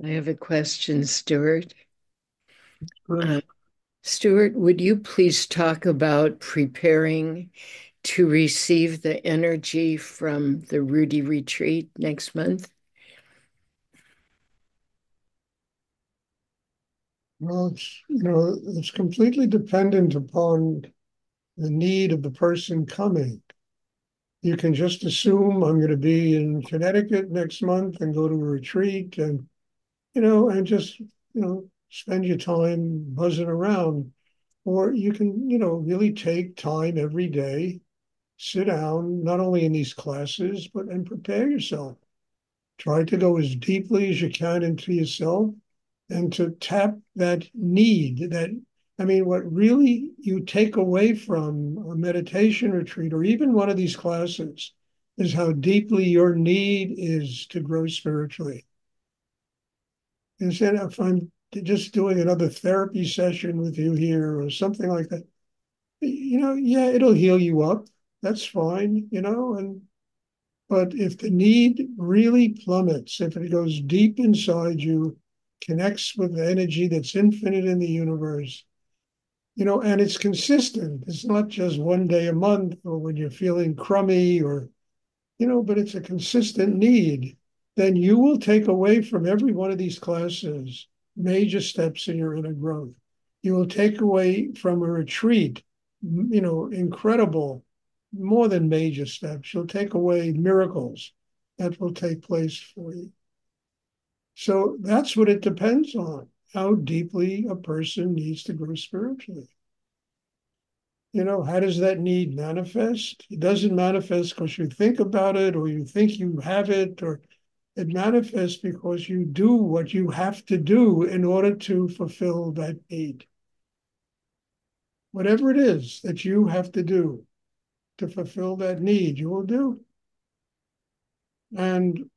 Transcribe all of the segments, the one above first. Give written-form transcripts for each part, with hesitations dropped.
I have a question, Stuart. Right. Uh, Stuart, would you please talk about preparing to receive the energy from the Rudy retreat next month? Well, it's completely dependent upon the need of the person coming. You can just assume I'm going to be in Connecticut next month and go to a retreat and just, spend your time buzzing around. Or you can, really take time every day, sit down, not only in these classes, and prepare yourself. Try to go as deeply as you can into yourself and to tap that need that, I mean, what really you take away from a meditation retreat or even one of these classes is how deeply your need is to grow spiritually. Instead, if I'm just doing another therapy session with you here or something like that, yeah, it'll heal you up. That's fine, but if the need really plummets, if it goes deep inside you, connects with the energy that's infinite in the universe, and it's consistent. It's not just one day a month or when you're feeling crummy but it's a consistent need, then you will take away from every one of these classes major steps in your inner growth. You will take away from a retreat, incredible, more than major steps. You'll take away miracles that will take place for you. So that's what it depends on, how deeply a person needs to grow spiritually. How does that need manifest? It doesn't manifest because you think about it or you think you have it, or it manifests because you do what you have to do in order to fulfill that need. Whatever it is that you have to do to fulfill that need, you will do. And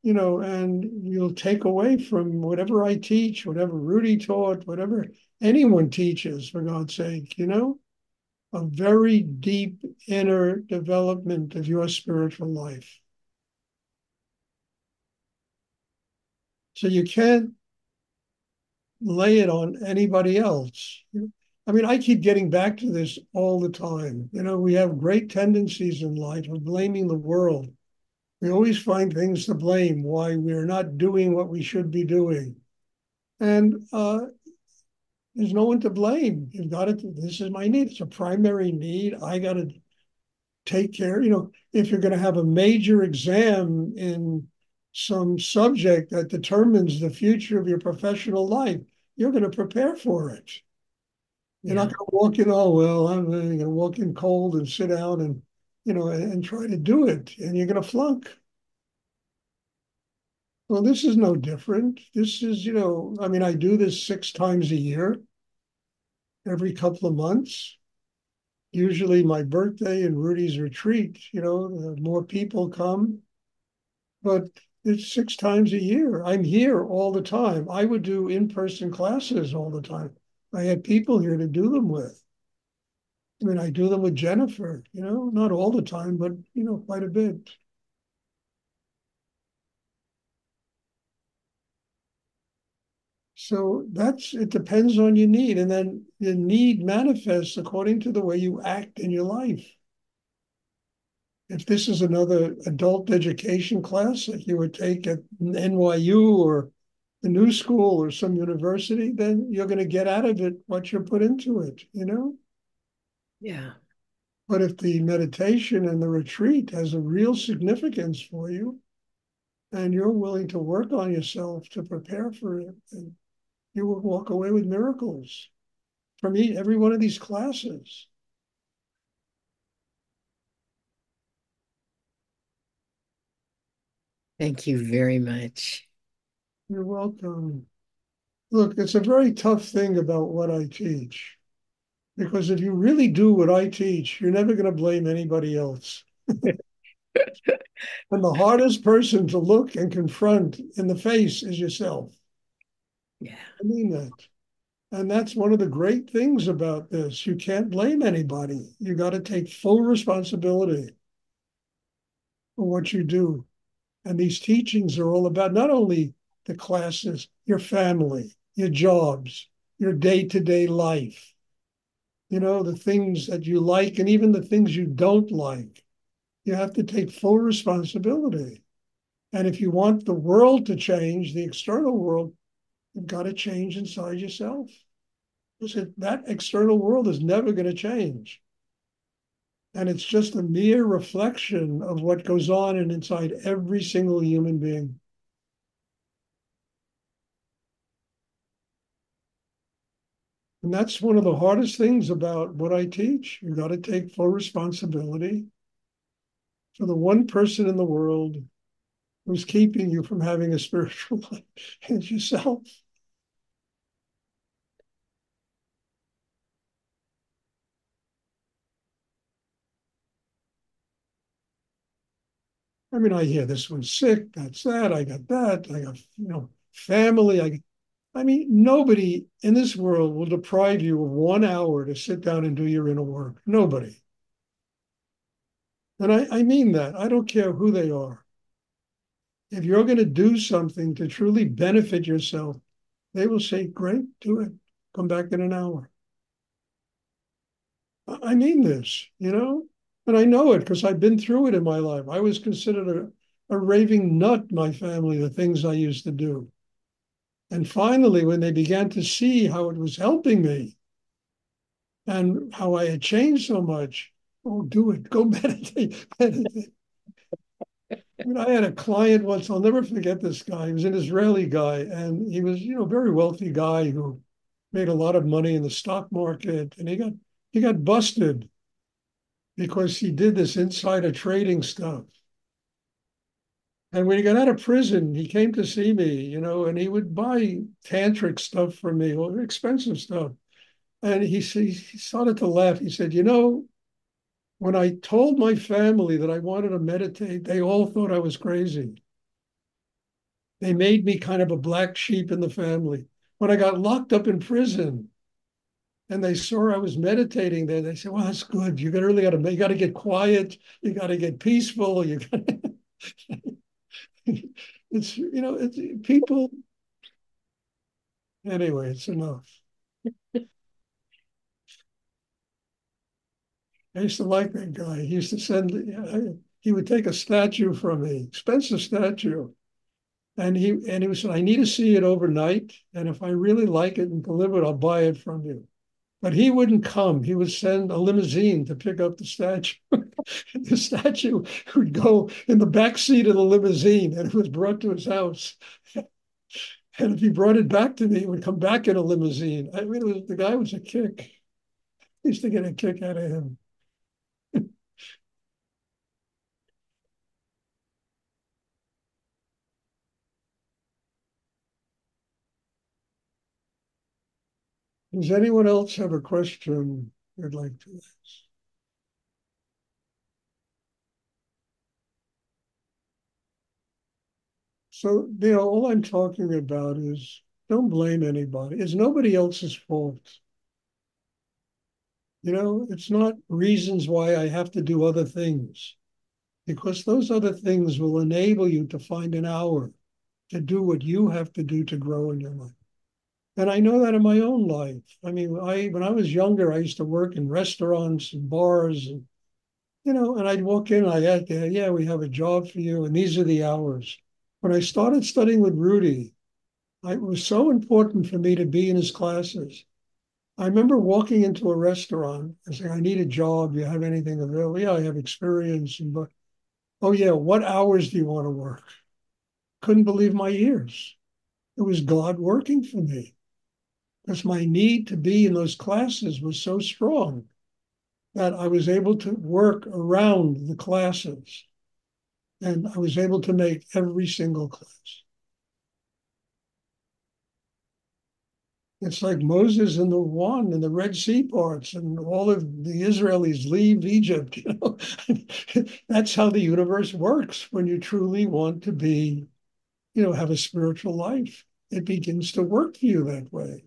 you'll take away from whatever I teach, whatever Rudy taught, whatever anyone teaches, for God's sake, a very deep inner development of your spiritual life. So you can't lay it on anybody else. I mean, I keep getting back to this all the time. We have great tendencies in life of blaming the world. We always find things to blame, why we're not doing what we should be doing. And there's no one to blame. You've got to, this is my need. It's a primary need. I got to take care. If you're going to have a major exam in some subject that determines the future of your professional life, you're going to prepare for it. You're not Yeah. going to walk in, oh, well, I'm going to walk in cold and sit down and try to do it, and you're going to flunk. Well, this is no different. This is, I mean, I do this 6 times a year, every couple of months. Usually my birthday and Rudy's retreat, the more people come, but it's 6 times a year. I'm here all the time. I would do in-person classes all the time. I had people here to do them with. I mean, I do them with Jennifer, not all the time, but, quite a bit. So it depends on your need. And then the need manifests according to the way you act in your life. If this is another adult education class that you would take at NYU or the New School or some university, then you're going to get out of it what you put into it. Yeah. But if the meditation and the retreat has a real significance for you and you're willing to work on yourself to prepare for it, then you will walk away with miracles from every one of these classes. Thank you very much. You're welcome. Look, it's a very tough thing about what I teach, because if you really do what I teach, you're never going to blame anybody else. And the hardest person to look and confront in the face is yourself. Yeah. I mean that. And that's one of the great things about this. You can't blame anybody. You got to take full responsibility for what you do. And these teachings are all about not only the classes, your family, your jobs, your day-to-day life, the things that you like and even the things you don't like. You have to take full responsibility. And if you want the world to change, the external world, you've got to change inside yourself. Because that external world is never going to change. And it's just a mere reflection of what goes on inside every single human being. And that's one of the hardest things about what I teach. You've got to take full responsibility for the one person in the world who's keeping you from having a spiritual life. It's yourself. I mean, I hear this one's sick, that's that, I got that, I got, family. I mean, nobody in this world will deprive you of 1 hour to sit down and do your inner work. Nobody. And I mean that. I don't care who they are. If you're going to do something to truly benefit yourself, they will say, great, do it. Come back in an hour. I mean this. And I know it because I've been through it in my life. I was considered a raving nut, my family, the things I used to do. And finally, when they began to see how it was helping me and how I had changed so much, oh, do it. Go meditate. Meditate. I mean, I had a client once, I'll never forget this guy. He was an Israeli guy, and he was, a very wealthy guy who made a lot of money in the stock market. And he got busted because he did this insider trading stuff. And when he got out of prison, he came to see me, and he would buy tantric stuff from me, or expensive stuff. And he started to laugh. He said, when I told my family that I wanted to meditate, they all thought I was crazy. They made me kind of a black sheep in the family. When I got locked up in prison and they saw I was meditating there, they said, well, that's good. You got to get quiet. You got to get peaceful. You got it's people. Anyway, it's enough. I used to like that guy. He used to he would take a statue from me, expensive statue. And he said, I need to see it overnight. And if I really like it and deliver it, I'll buy it from you. But he wouldn't come. He would send a limousine to pick up the statue. The statue would go in the back seat of the limousine and it was brought to his house. And if he brought it back to me, it would come back in a limousine. I mean, the guy was a kick. I used to get a kick out of him. Does anyone else have a question they'd like to ask? So, all I'm talking about is don't blame anybody. It's nobody else's fault. It's not reasons why I have to do other things, because those other things will enable you to find an hour to do what you have to do to grow in your life. And I know that in my own life. I mean, when I was younger, I used to work in restaurants and bars, and I'd walk in and I'd ask, yeah, we have a job for you, and these are the hours. When I started studying with Rudy, it was so important for me to be in his classes. I remember walking into a restaurant and saying, I need a job. Do you have anything available? Yeah, I have experience. But, oh, yeah, what hours do you want to work? Couldn't believe my ears. It was God working for me because my need to be in those classes was so strong that I was able to work around the classes and I was able to make every single class. It's like Moses and the one and the Red Sea parts, and all of the Israelis leave Egypt. That's how the universe works when you truly want to be, have a spiritual life. It begins to work for you that way.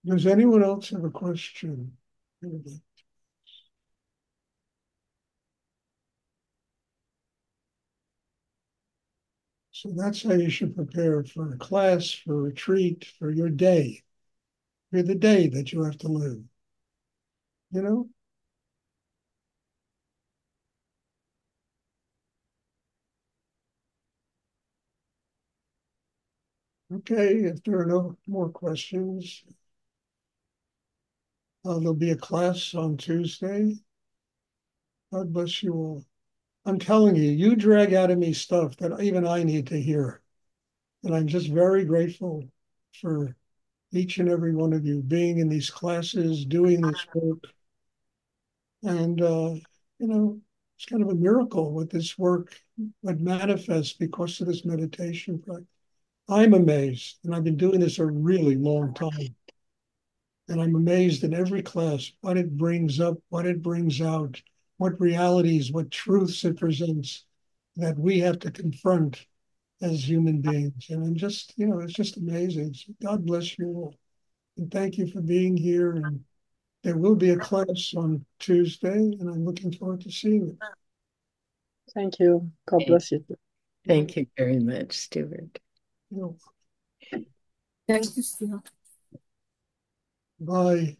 Does anyone else have a question? So that's how you should prepare for a class, for a retreat, for your day, for the day that you have to live. You know? Okay, if there are no more questions, there'll be a class on Tuesday. God bless you all. I'm telling you, you drag out of me stuff that even I need to hear. And I'm just very grateful for each and every one of you being in these classes, doing this work. And, it's kind of a miracle what this work would manifest because of this meditation practice. I'm amazed, and I've been doing this a really long time. And I'm amazed in every class what it brings up, what it brings out, what realities, what truths it presents that we have to confront as human beings. And I'm just, it's just amazing. So God bless you all. And thank you for being here. And there will be a class on Tuesday, and I'm looking forward to seeing it. Thank you. God Thank bless you. thank you very much, Stuart. You know, Thank you, Stuart. bye.